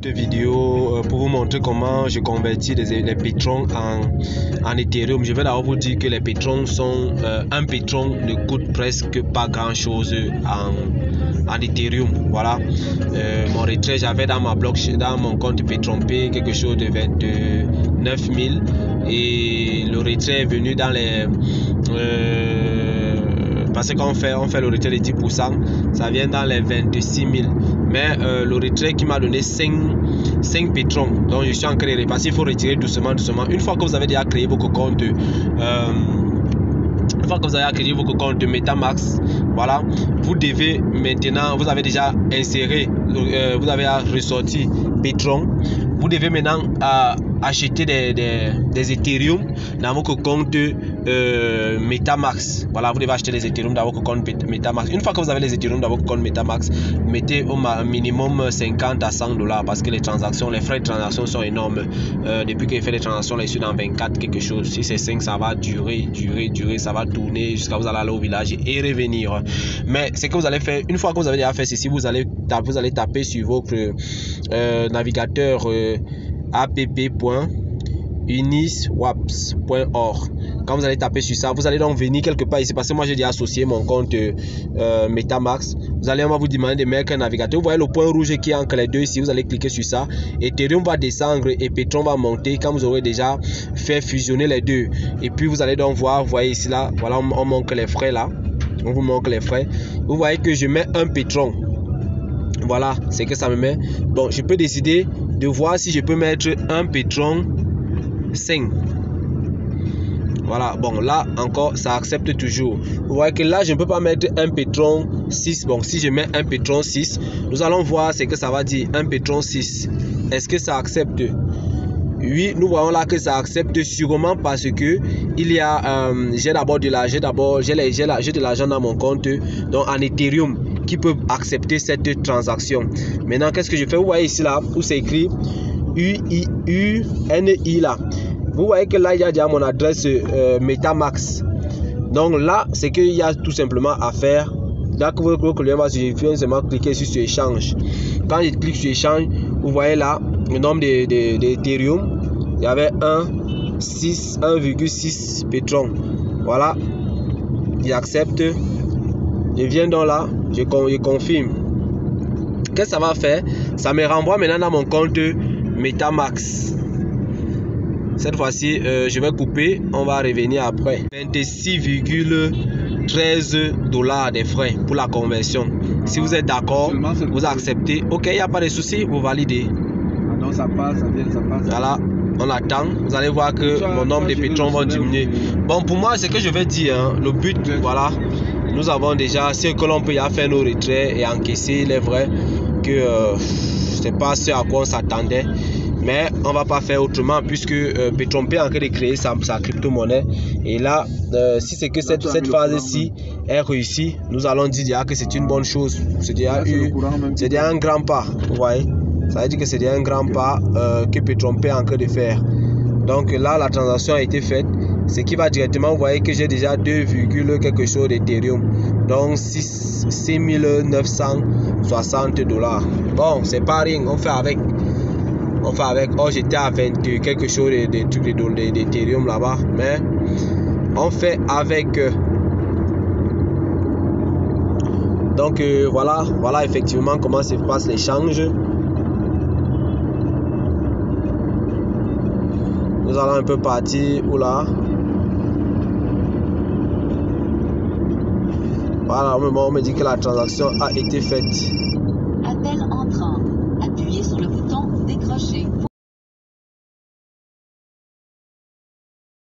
cette vidéo pour vous montrer comment je convertis les pétrons en Ethereum. Je vais d'abord vous dire que les pétrons sont un pétron ne coûte presque pas grand chose en Ethereum. Voilà, mon retrait, j'avais dans mon compte Petronpay quelque chose de 29 000 et le retrait est venu dans les parce qu'on fait le retrait de 10%, ça vient dans les 26 000. Mais le retrait qui m'a donné 5 pétrons, donc je suis en train de repasser. Il faut retirer doucement. Une fois que vous avez déjà créé votre compte de MetaMask, voilà, vous devez maintenant, vous avez déjà inséré, vous avez ressorti pétrons, vous devez maintenant acheter des Ethereum dans votre compte MetaMask. Voilà, vous devez acheter les Ethereum dans votre compte MetaMask. Une fois que vous avez les Ethereum dans votre compte MetaMask, mettez au minimum 50 à 100 $ parce que les frais de transaction sont énormes. Depuis que j'ai fait les transactions, là, je suis dans 24 quelque chose. Si c'est 5, ça va durer, ça va tourner jusqu'à vous aller au village et revenir. Mais c'est que vous allez faire, une fois que vous avez déjà fait ceci, vous allez taper sur votre navigateur app.uniswaps.org. Quand vous allez taper sur ça, vous allez donc venir quelque part ici parce que moi j'ai déjà associé mon compte MetaMask. On va vous demander de mettre un navigateur. Vous voyez le point rouge qui est entre les deux ici, vous allez cliquer sur ça. Ethereum va descendre et Petron va monter quand vous aurez déjà fait fusionner les deux. Et puis vous allez donc voir, vous voyez ici là, voilà, on manque les frais là. On vous manque les frais. Vous voyez que je mets un Petron. Voilà, c'est que ça me met. Bon, je peux décider de voir si je peux mettre un pétron 5. Voilà, bon, là encore, ça accepte toujours. Vous voyez que là, je ne peux pas mettre un pétron 6. Bon, si je mets un pétron 6, nous allons voir ce que ça va dire. Un pétron 6. Est-ce que ça accepte? Oui, nous voyons là que ça accepte sûrement parce que il y a j'ai de l'argent dans mon compte, donc en Ethereum, qui peut accepter cette transaction. Maintenant, qu'est-ce que je fais? Vous voyez ici là où c'est écrit UNI là. Vous voyez que là il y a déjà mon adresse MetaMask. Donc là, c'est qu'il y a tout simplement à faire. Dès que votre client va suffire seulement cliquer sur échange. Quand je clique sur échange, vous voyez là le nombre d'Ethereum. Il y avait 1,6 pétron. Voilà, j'accepte. Je viens donc là, je confirme. Qu'est-ce que ça va faire? Ça me renvoie maintenant dans mon compte MetaMask. Cette fois-ci, je vais couper. On va revenir après. 26,13 $ des frais pour la conversion. Si vous êtes d'accord, vous acceptez. Ok, il n'y a pas de souci, vous validez. Non, ça passe, ça vient, ça passe. Voilà, on attend. Vous allez voir que mon nombre de pétrons va diminuer. Bon, pour moi, c'est que je vais dire, hein, le but, voilà. Nous avons déjà ce que l'on peut y faire nos retraits et encaisser. Il est vrai que c'est pas ce à quoi on s'attendait. Mais on va pas faire autrement puisque Petronpay est en train de créer sa crypto-monnaie. Et là, si c'est que cette phase-ci est réussie, nous allons dire que c'est une bonne chose. C'est déjà un grand pas. Vous voyez? Ça veut dire que c'est déjà un grand pas que Petronpay est en train de faire. Donc là, la transaction a été faite. Ce qui va directement, vous voyez que j'ai déjà 2, quelque chose d'Ethereum. Donc 6 960 $. Bon, c'est pas rien. On fait avec. Oh, j'étais à 20 quelque chose de trucs d'Ethereum là-bas. Mais on fait avec. Donc voilà effectivement comment se passe l'échange. Nous allons un peu partir où là. Voilà, au moment où on me dit que la transaction a été faite. Appel entrant. Appuyez sur le bouton décrocher.